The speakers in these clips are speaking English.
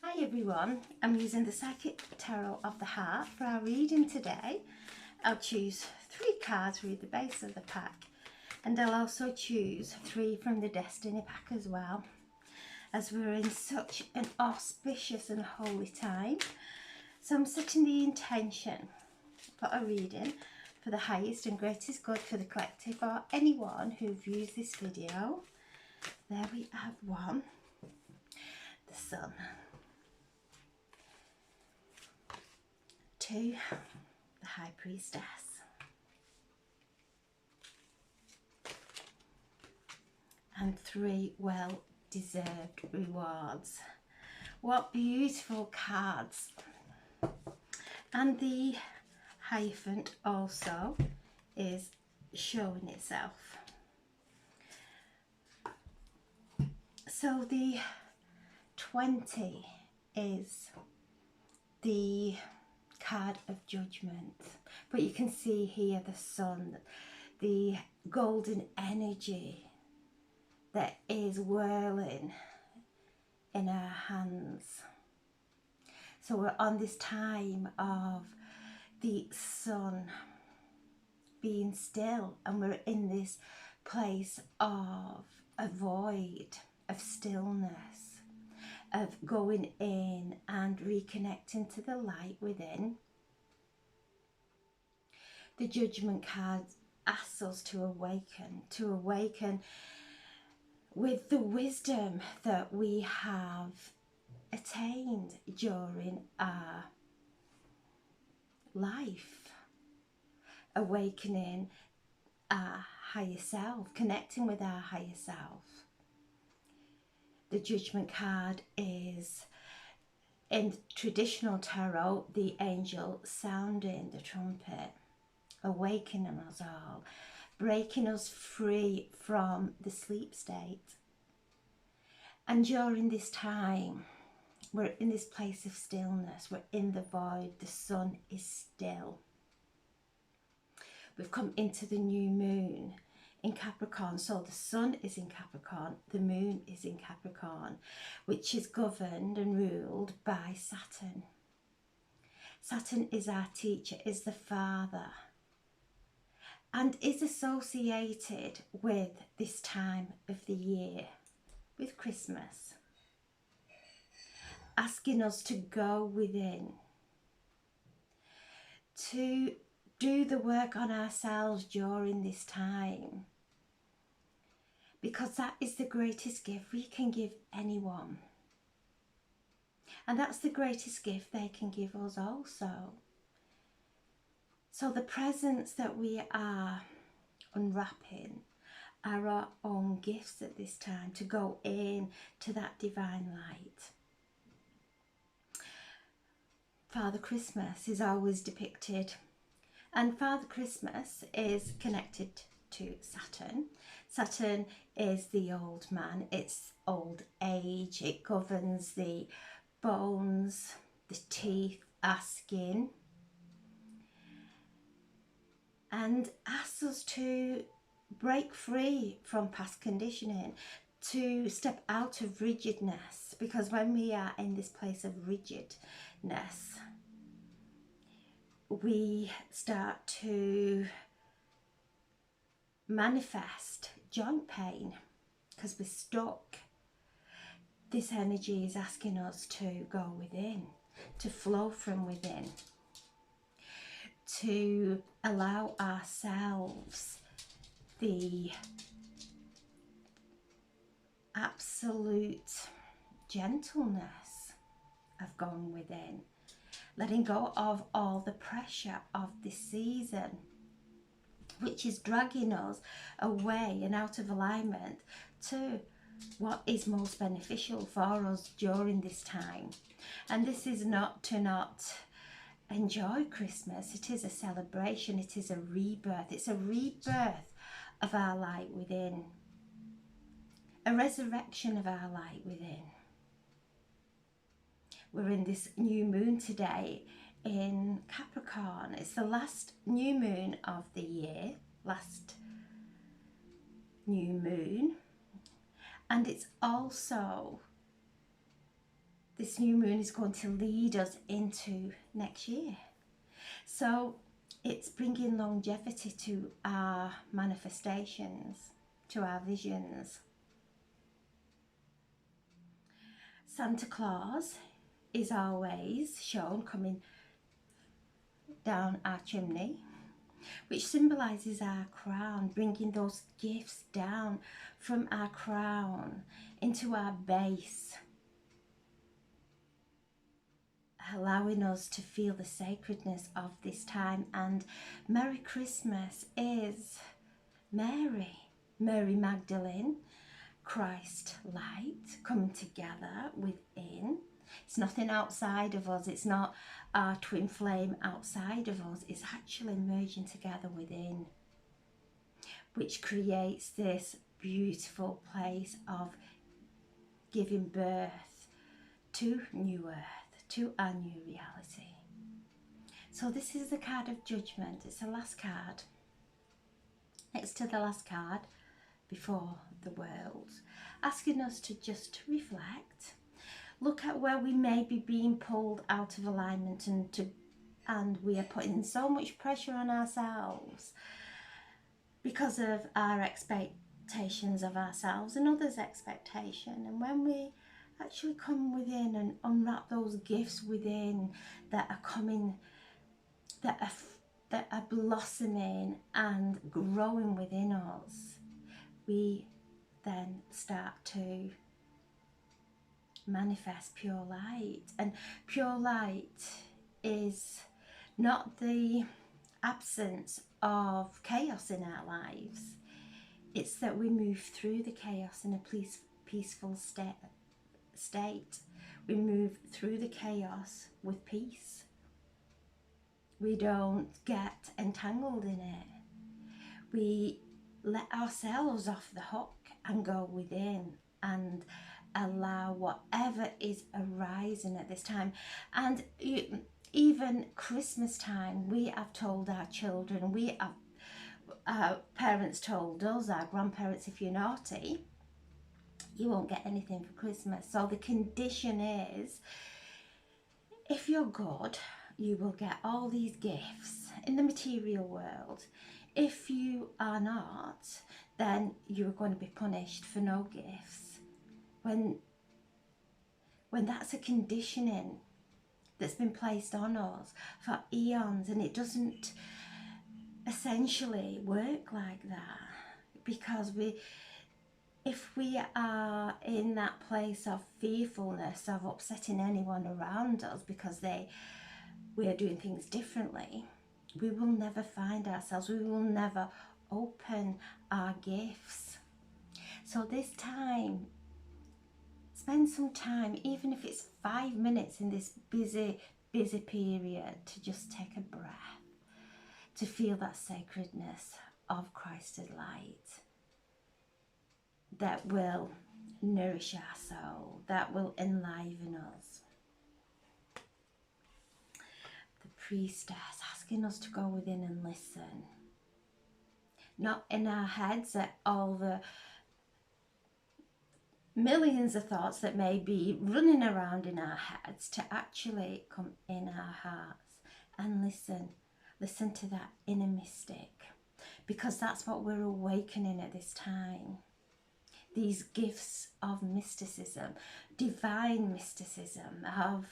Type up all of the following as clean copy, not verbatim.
Hi everyone, I'm using the Psychic Tarot of the Heart for our reading today. I'll choose 3 cards, read the base of the pack, and I'll also choose 3 from the Destiny pack as well, as we're in such an auspicious and holy time. So I'm setting the intention for a reading for the highest and greatest good for the collective or anyone who views this video. There we have 1, the Sun. 2, the High Priestess. And 3, well-deserved rewards. What beautiful cards. And the Hierophant also is showing itself. So the 20 is the card of judgment, but you can see here the sun, the golden energy that is whirling in our hands. So we're on this time of the sun being still, and we're in this place of a void, of stillness, of going in and reconnecting to the light within. The Judgment card asks us to awaken with the wisdom that we have attained during our life, awakening our higher self, connecting with our higher self. The Judgment card is, in traditional tarot, the angel sounding the trumpet, awakening us all, breaking us free from the sleep state. And during this time, we're in this place of stillness, we're in the void, the sun is still. We've come into the new moon in Capricorn, so the sun is in Capricorn, the moon is in Capricorn, which is governed and ruled by Saturn. Saturn is our teacher, is the father, and is associated with this time of the year, with Christmas, asking us to go within, to do the work on ourselves during this time, because that is the greatest gift we can give anyone, and that's the greatest gift they can give us also. So the presents that we are unwrapping are our own gifts at this time, to go in to that divine light. Father Christmas is always depicted, and Father Christmas is connected to Saturn. Saturn is the old man, it's old age, it governs the bones, the teeth, our skin, and asks us to break free from past conditioning, to step out of rigidness, because when we are in this place of rigidness, we start to manifest joint pain because we're stuck. This energy is asking us to go within, to flow from within, to allow ourselves the absolute gentleness of going within, letting go of all the pressure of this season, which is dragging us away and out of alignment to what is most beneficial for us during this time. And this is not to not enjoy Christmas. It is a celebration, it is a rebirth, it's a rebirth of our light within, a resurrection of our light within. We're in this new moon today in Capricorn. It's the last new moon of the year, last new moon, and it's also this new moon is going to lead us into next year. So it's bringing longevity to our manifestations, to our visions. Santa Claus is always shown coming down our chimney, which symbolises our crown, bringing those gifts down from our crown into our base, allowing us to feel the sacredness of this time. And Merry Christmas is Mary Magdalene, Christ light coming together within. It's nothing outside of us. It's not our twin flame outside of us. It's actually merging together within, which creates this beautiful place of giving birth to new earth, to our new reality. So this is the card of judgment. It's the last card. Next to the last card before the world, asking us to just reflect, look at where we may be being pulled out of alignment, and we are putting so much pressure on ourselves because of our expectations of ourselves and others' expectation. And when we actually come within and unwrap those gifts within that are coming, that are blossoming and growing within us, we then start to manifest pure light. And pure light is not the absence of chaos in our lives. It's that we move through the chaos in a peaceful state. We move through the chaos with peace. We don't get entangled in it. We let ourselves off the hook and go within and allow whatever is arising at this time. And even Christmas time, we have told our children, we have, our parents told us, our grandparents, if you're naughty, you won't get anything for Christmas. So the condition is, if you're good, you will get all these gifts in the material world. If you are not, then you're going to be punished for no gifts. When that's a conditioning that's been placed on us for eons, and it doesn't essentially work like that, because if we are in that place of fearfulness of upsetting anyone around us because we are doing things differently, we will never find ourselves, we will never open our gifts. So this time, spend some time, even if it's 5 minutes in this busy period, to just take a breath, to feel that sacredness of Christ's light that will nourish our soul, that will enliven us. The priestess asking us to go within and listen, not in our heads at all the millions of thoughts that may be running around in our heads, to actually come in our hearts and listen to that inner mystic, because that's what we're awakening at this time. These gifts of mysticism, divine mysticism, of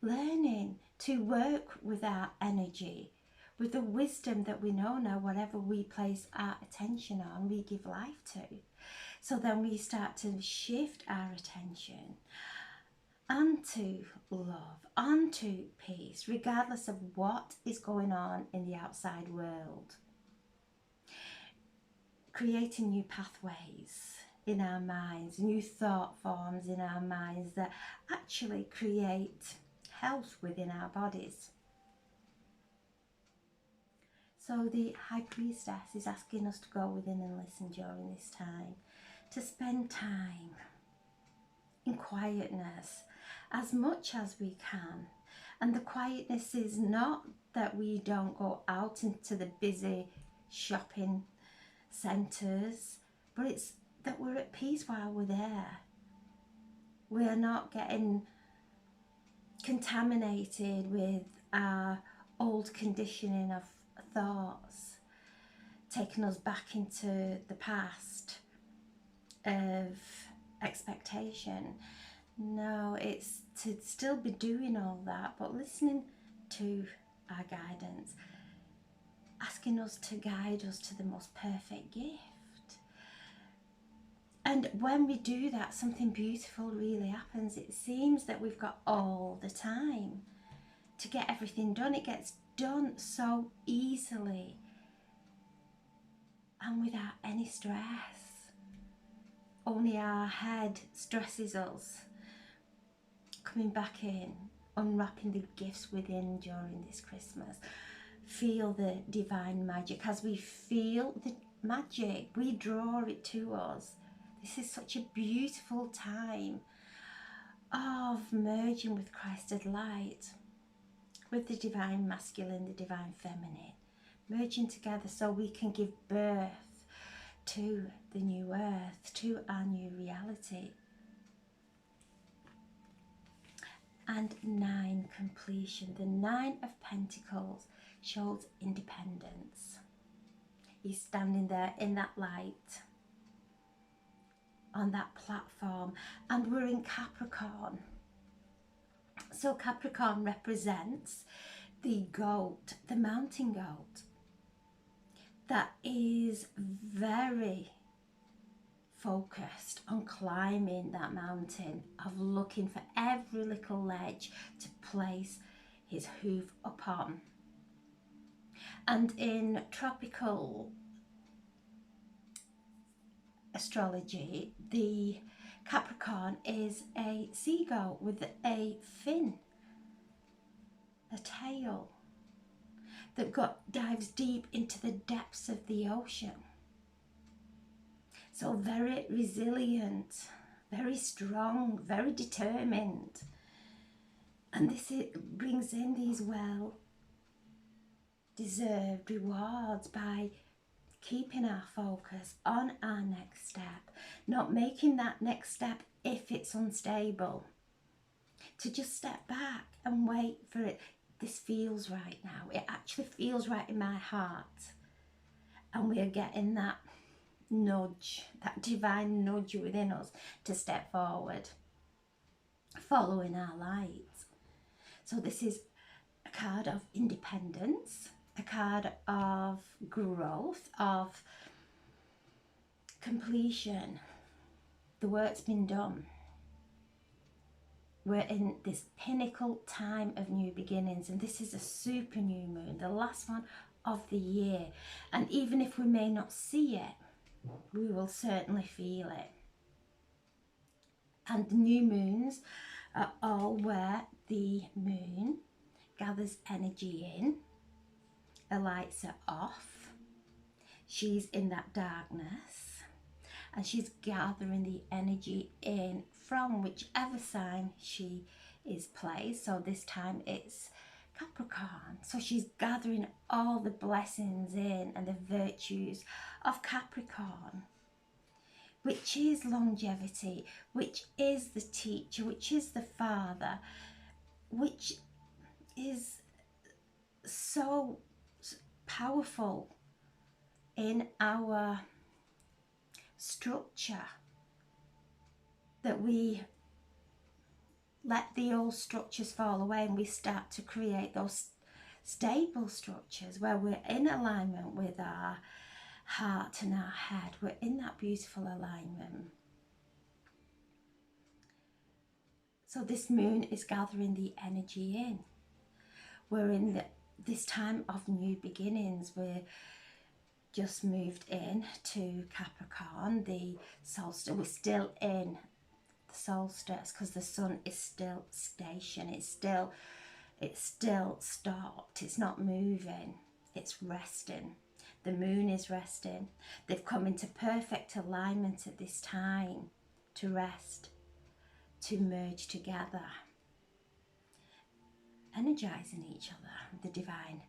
learning to work with our energy, with the wisdom that we know now. Whatever we place our attention on, we give life to. So then we start to shift our attention onto love, onto peace, regardless of what is going on in the outside world. Creating new pathways in our minds, new thought forms in our minds that actually create health within our bodies. So the High Priestess is asking us to go within and listen during this time, to spend time in quietness as much as we can. And the quietness is not that we don't go out into the busy shopping centres, but it's that we're at peace while we're there. We're not getting contaminated with our old conditioning of thoughts, taking us back into the past of expectation. No, it's to still be doing all that, but listening to our guidance, asking us to guide us to the most perfect gift. And when we do that, something beautiful really happens. It seems that we've got all the time to get everything done. It gets done so easily and without any stress. Only our head stresses us. Coming back in, unwrapping the gifts within during this Christmas. Feel the divine magic. As we feel the magic, we draw it to us. This is such a beautiful time of merging with Christ's light, with the divine masculine, the divine feminine, merging together so we can give birth to the new earth, to our new reality. And 9, completion. The 9 of Pentacles shows independence. He's standing there in that light, on that platform, and we're in Capricorn. So Capricorn represents the goat, the mountain goat, that is very focused on climbing that mountain, of looking for every little ledge to place his hoof upon. And in tropical astrology, the Capricorn is a seagull with a fin, a tail that dives deep into the depths of the ocean. So very resilient, very strong, very determined. And this brings in these well-deserved rewards by keeping our focus on our next step, not making that next step if it's unstable, to just step back and wait for it. This feels right now. It actually feels right in my heart. And we are getting that nudge, that divine nudge within us to step forward, following our light. So this is a card of independence, a card of growth, of completion. The work's been done. We're in this pinnacle time of new beginnings, and this is a super new moon, the last one of the year. And even if we may not see it, we will certainly feel it. And the new moons are all where the moon gathers energy in. The lights are off. She's in that darkness, and she's gathering the energy in from whichever sign she is placed. So this time it's Capricorn. So she's gathering all the blessings in and the virtues of Capricorn, which is longevity, which is the teacher, which is the father, which is so powerful in our structure, that we let the old structures fall away and we start to create those stable structures where we're in alignment with our heart and our head. We're in that beautiful alignment. So this moon is gathering the energy in. We're in this time of new beginnings. We're just moved in to Capricorn, the solstice. We're still in the solstice because the sun is still stationed. It's still stopped. It's not moving. It's resting. The moon is resting. They've come into perfect alignment at this time to rest, to merge together, energizing each other. The divine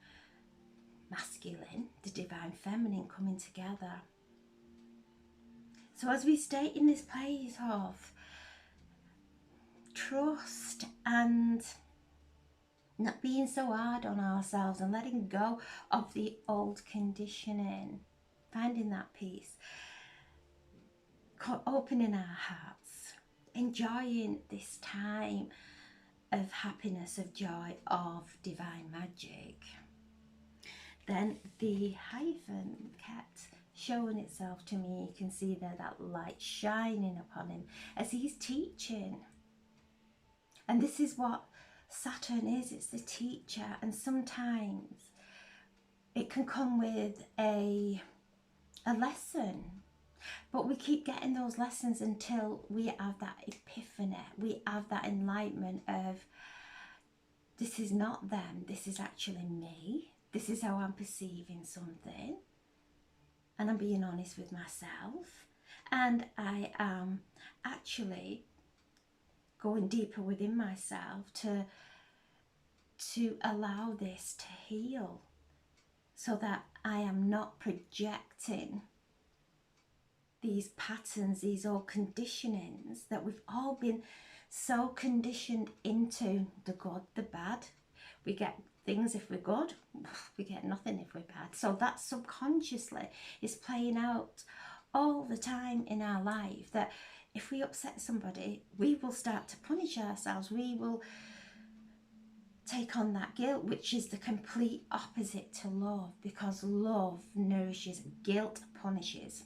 masculine, the divine feminine coming together. So as we stay in this place of trust and not being so hard on ourselves and letting go of the old conditioning, finding that peace, opening our hearts, enjoying this time of happiness, of joy, of divine magic. Then the hyphen kept showing itself to me. You can see there that light shining upon him as he's teaching. And this is what Saturn is, it's the teacher. And sometimes it can come with a lesson, but we keep getting those lessons until we have that epiphany, we have that enlightenment of, this is not them, this is actually me, this is how I'm perceiving something, and I'm being honest with myself, and I am actually going deeper within myself to allow this to heal, so that I am not projecting these patterns, these old conditionings that we've all been so conditioned into, the good, the bad. We get things if we're good, we get nothing if we're bad. So that subconsciously is playing out all the time in our life, that if we upset somebody, we will start to punish ourselves. We will take on that guilt, which is the complete opposite to love, because love nourishes, guilt punishes.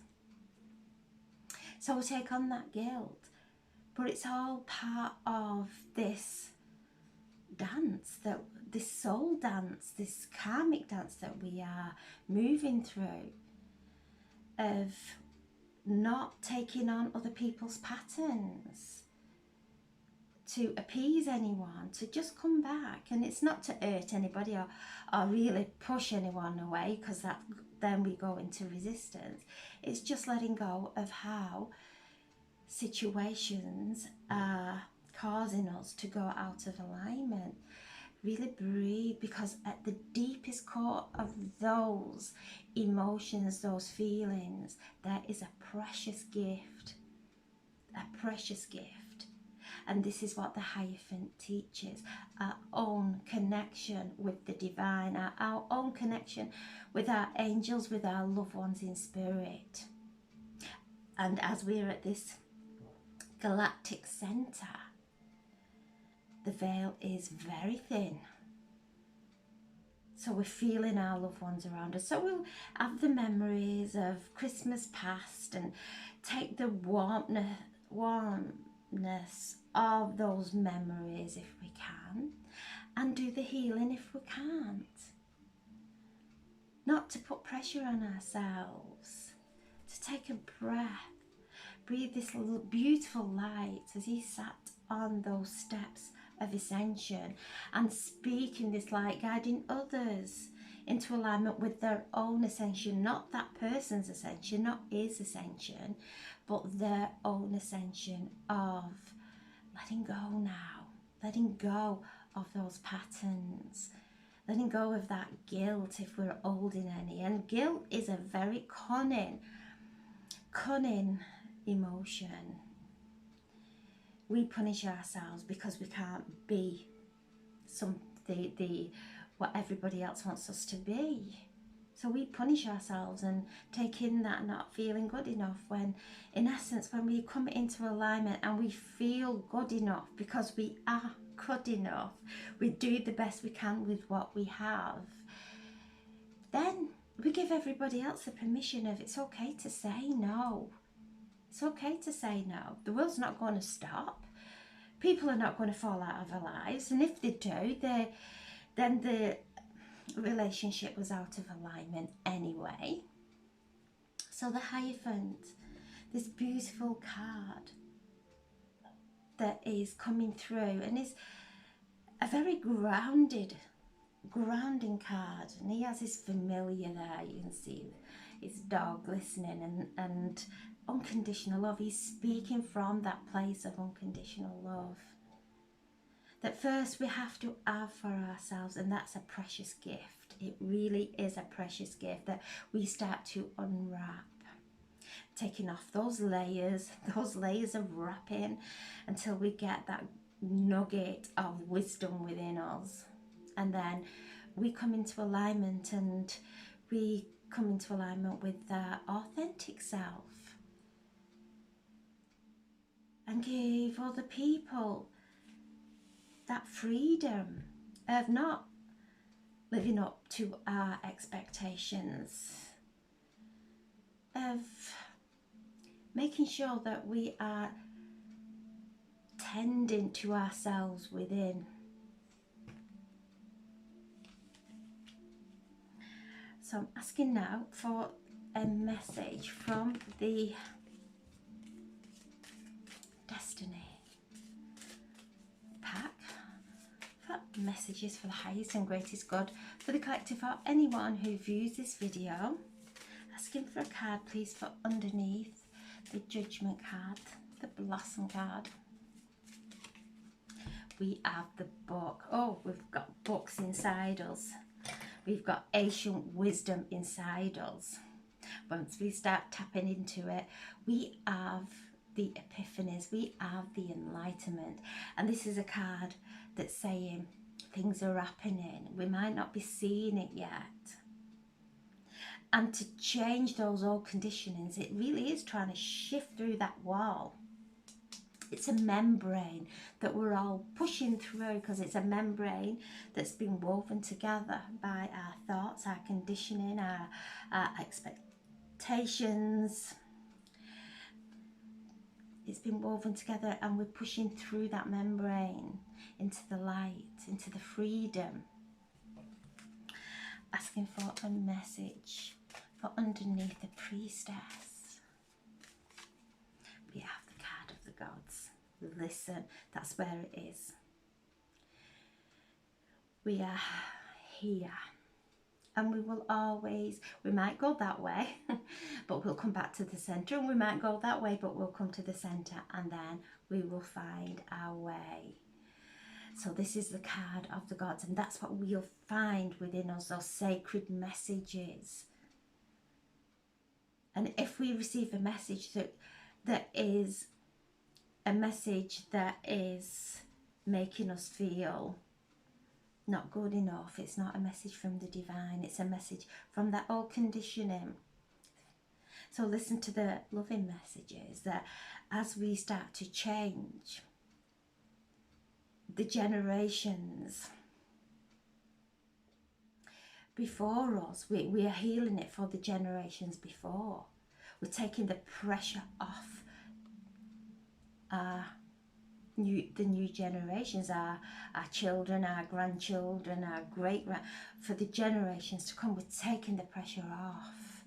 So we take on that guilt, but it's all part of this dance, that this soul dance, this karmic dance that we are moving through, of not taking on other people's patterns to appease anyone, to just come back. And it's not to hurt anybody or really push anyone away, because that then we go into resistance. It's just letting go of how situations are causing us to go out of alignment. Really breathe, because at the deepest core of those emotions, those feelings, there is a precious gift, a precious gift. And this is what the Hierophant teaches, our own connection with the divine, our own connection with our angels, with our loved ones in spirit. And as we're at this galactic center, the veil is very thin. So we're feeling our loved ones around us. So we'll have the memories of Christmas past and take the warmness of those memories if we can, and do the healing if we can't. Not to put pressure on ourselves, to take a breath, breathe this beautiful light as he sat on those steps of ascension and speaking this light, guiding others into alignment with their own ascension, not that person's ascension, not his ascension, but their own ascension of letting go now, letting go of those patterns, letting go of that guilt if we're holding any. And guilt is a very cunning emotion. We punish ourselves because we can't be what everybody else wants us to be. So we punish ourselves and take in that not feeling good enough, when in essence, when we come into alignment and we feel good enough, because we are good enough, we do the best we can with what we have, then we give everybody else the permission of, it's okay to say no. It's okay to say no. The world's not going to stop. People are not going to fall out of our lives, and if they do, then the relationship was out of alignment anyway. So the Hierophant, this beautiful card that is coming through, and is a very grounding card, and he has his familiar there. You can see his dog listening, and unconditional love. He's speaking from that place of unconditional love that first we have to have for ourselves, and that's a precious gift. It really is a precious gift that we start to unwrap, taking off those layers of wrapping until we get that nugget of wisdom within us. And then we come into alignment, and we come into alignment with our authentic self, and give other people that freedom of not living up to our expectations, of making sure that we are tending to ourselves within. So I'm asking now for a message from the Destiny pack, for messages for the highest and greatest good, for the collective, for anyone who views this video. Asking for a card, please, for underneath the Judgment card, the Blossom card. We have the book. Oh, we've got books inside us. We've got ancient wisdom inside us. Once we start tapping into it, we have the epiphanies, we have the enlightenment. And this is a card that's saying things are happening. We might not be seeing it yet. And to change those old conditionings, it really is trying to shift through that wall. It's a membrane that we're all pushing through, because it's a membrane that's been woven together by our thoughts, our conditioning, our expectations. It's been woven together, and we're pushing through that membrane into the light, into the freedom. Asking for a message for underneath the Priestess. We have the card of the gods. Listen, that's where it is. We are here, and we will always, we might go that way, but we'll come back to the centre, and we might go that way, but we'll come to the centre, and then we will find our way. So this is the card of the gods, and that's what we'll find within us, those sacred messages. And if we receive a message that is a message that is making us feel not good enough, it's not a message from the divine, it's a message from that old conditioning. So listen to the loving messages, that as we start to change, the generations before us, we are healing it for the generations before. We're taking the pressure off the new generations, our children, our grandchildren, our great-grand, for the generations to come. We're taking the pressure off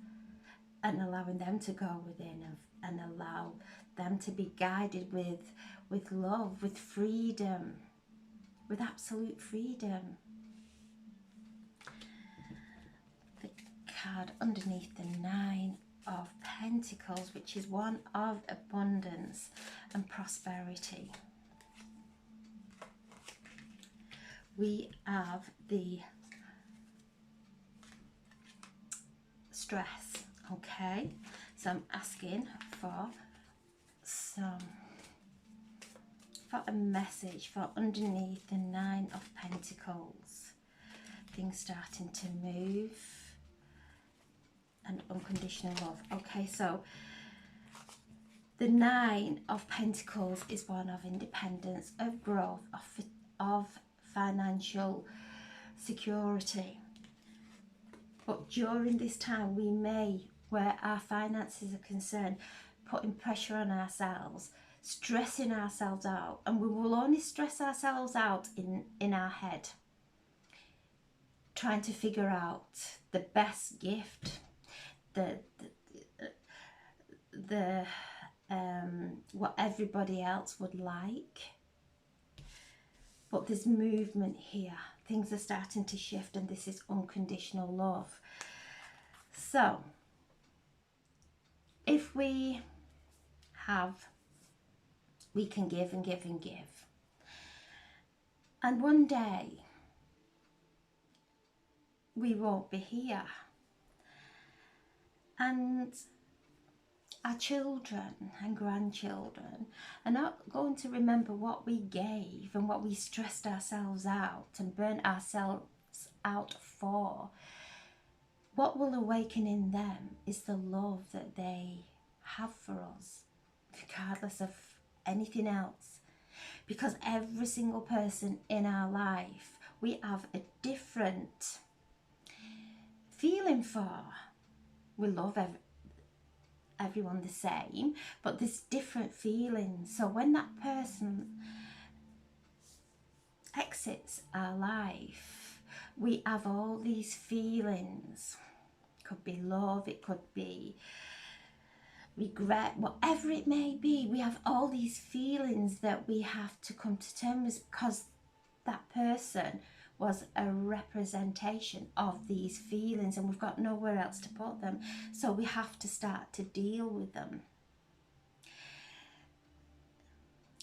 and allowing them to go within, and allow them to be guided with love, with freedom, with absolute freedom. The card underneath the Nine of Pentacles, which is one of abundance and prosperity. We have the Stress, okay? So I'm asking for a message for underneath the Nine of Pentacles. Things starting to move, and unconditional love. Okay, so the Nine of Pentacles is one of independence, of growth, of financial security. But during this time, we may, where our finances are concerned, putting pressure on ourselves, stressing ourselves out, and we will only stress ourselves out in our head, trying to figure out the best gift, the what everybody else would like. But there's movement here. Things are starting to shift, and this is unconditional love. So if we can give and give and give. And one day we won't be here. And our children and grandchildren are not going to remember what we gave and what we stressed ourselves out and burnt ourselves out for. What will awaken in them is the love that they have for us, regardless of anything else. Because every single person in our life, we have a different feeling for. We love everyone the same, but there's different feelings. So when that person exits our life, we have all these feelings. It could be love, it could be regret, whatever it may be. We have all these feelings that we have to come to terms with, because that person was a representation of these feelings and we've got nowhere else to put them. So we have to start to deal with them.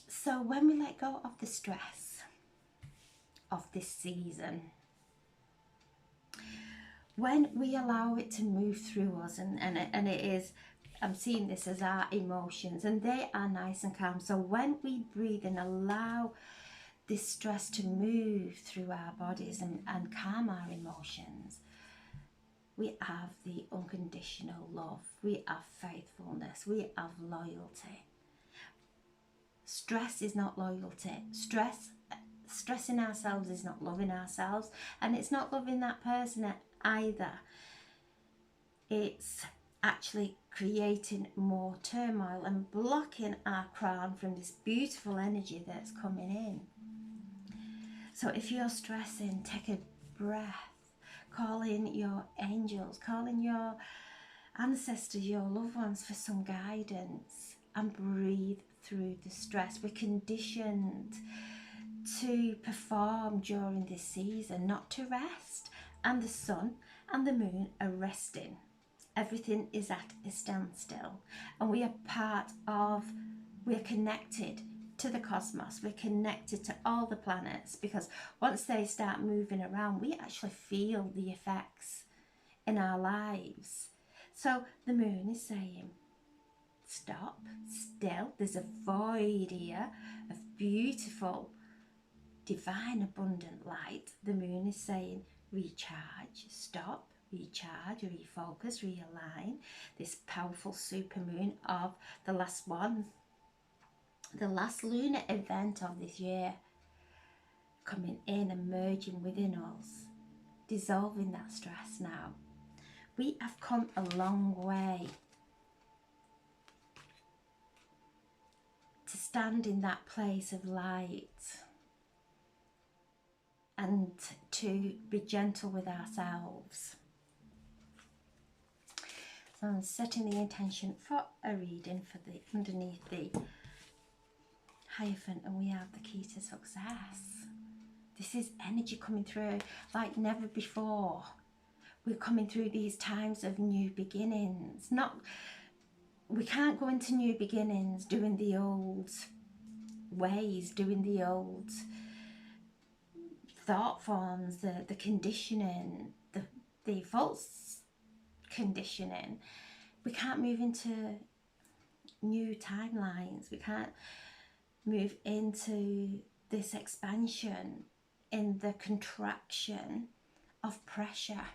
So when we let go of the stress of this season, when we allow it to move through us, and it is, I'm seeing this as our emotions, and they are nice and calm. So when we breathe and allow this stress to move through our bodies and calm our emotions, we have the unconditional love, we have faithfulness, we have loyalty. Stress is not loyalty. Stressing ourselves is not loving ourselves, and it's not loving that person either. It's actually creating more turmoil and blocking our crown from this beautiful energy that's coming in. So if you're stressing, take a breath, call in your angels, call in your ancestors, your loved ones for some guidance, and breathe through the stress. We're conditioned to perform during this season, not to rest. And the sun and the moon are resting. Everything is at a standstill, and we are we're connected to the cosmos, we're connected to all the planets, because once they start moving around, we actually feel the effects in our lives. So the moon is saying, stop, still, there's a void here of beautiful, divine, abundant light. The moon is saying, recharge, stop, recharge, refocus, realign. This powerful supermoon of the last one, the last lunar event of this year, coming in and merging within us, dissolving that stress now. We have come a long way to stand in that place of light and to be gentle with ourselves. So I'm setting the intention for a reading for the underneath the Hierophant, and we have the key to success. This is energy coming through like never before. We're coming through these times of new beginnings. We can't go into new beginnings doing the old ways, doing the old thought forms, the conditioning, the false conditioning. We can't move into new timelines. We can't move into this expansion in the contraction of pressure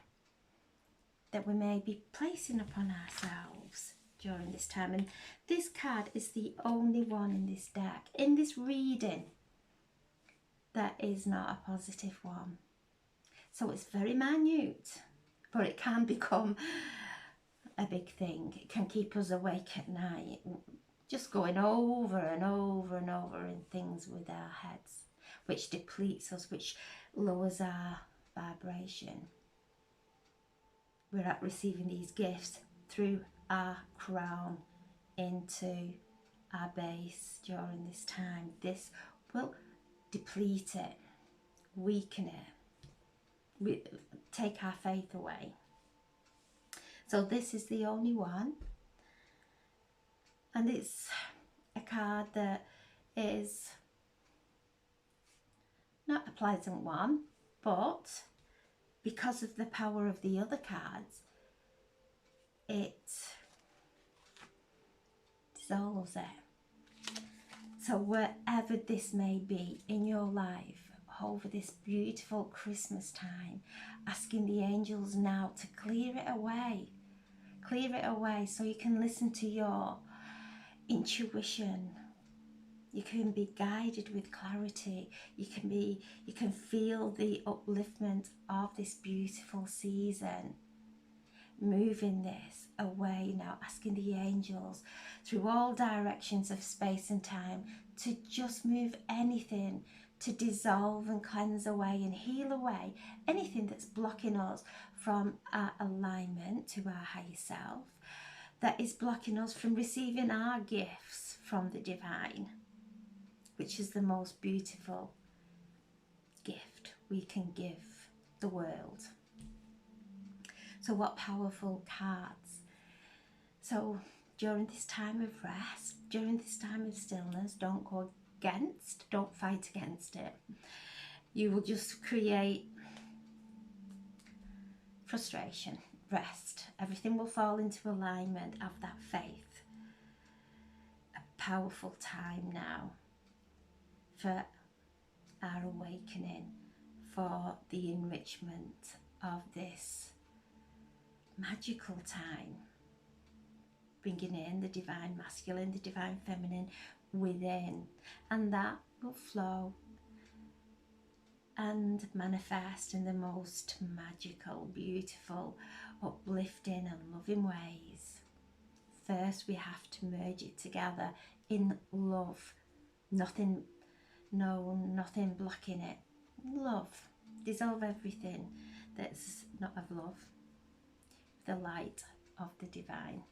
that we may be placing upon ourselves during this time. And this card is the only one in this deck, in this reading, that is not a positive one. So it's very minute, but it can become a big thing. It can keep us awake at night, just going over and over and over in things with our heads, which depletes us, which lowers our vibration. We're at receiving these gifts through our crown into our base during this time. This will deplete it, weaken it, take our faith away. So this is the only one, and it's a card that is not a pleasant one, but because of the power of the other cards, it dissolves it. So wherever this may be in your life, over this beautiful Christmas time, asking the angels now to clear it away. Clear it away so you can listen to your intuition. You can be guided with clarity. You can feel the upliftment of this beautiful season. Moving this away now, asking the angels through all directions of space and time to just move anything, to dissolve and cleanse away and heal away anything that's blocking us from our alignment to our higher self, that is blocking us from receiving our gifts from the divine, which is the most beautiful gift we can give the world. So what powerful cards. So during this time of rest, during this time of stillness, don't go against, don't fight against it. You will just create frustration. Rest. Everything will fall into alignment of that faith. A powerful time now for our awakening, for the enrichment of this magical time, bringing in the divine masculine, the divine feminine within, and that will flow and manifest in the most magical, beautiful, uplifting and loving ways. First we have to merge it together in love. Nothing blocking it. Love. Dissolve everything that's not of love. The light of the divine.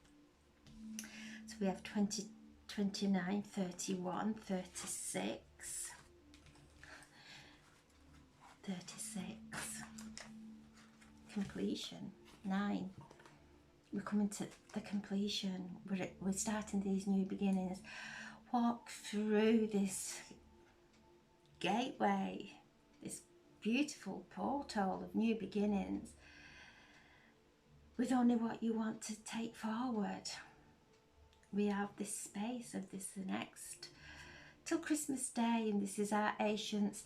So we have 20, 29, 31, 36, 36, completion, 9. We're coming to the completion. We're starting these new beginnings. Walk through this gateway, this beautiful portal of new beginnings, with only what you want to take forward. We have this space of this the next till Christmas Day, and this is our ancients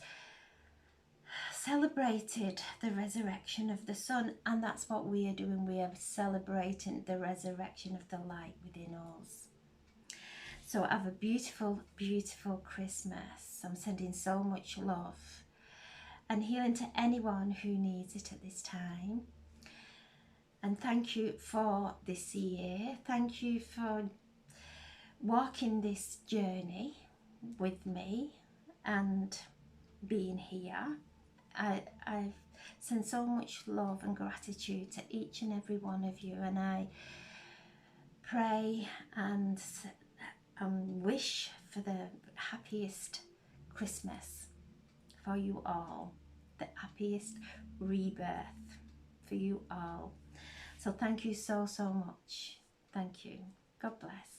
celebrated the resurrection of the sun, and that's what we are doing. We are celebrating the resurrection of the light within us. So have a beautiful, beautiful Christmas. I'm sending so much love and healing to anyone who needs it at this time. And thank you for this year. Thank you for walking this journey with me and being here. I've sent so much love and gratitude to each and every one of you, and I pray and wish for the happiest Christmas for you all, the happiest rebirth for you all. So thank you so much. Thank you. God bless.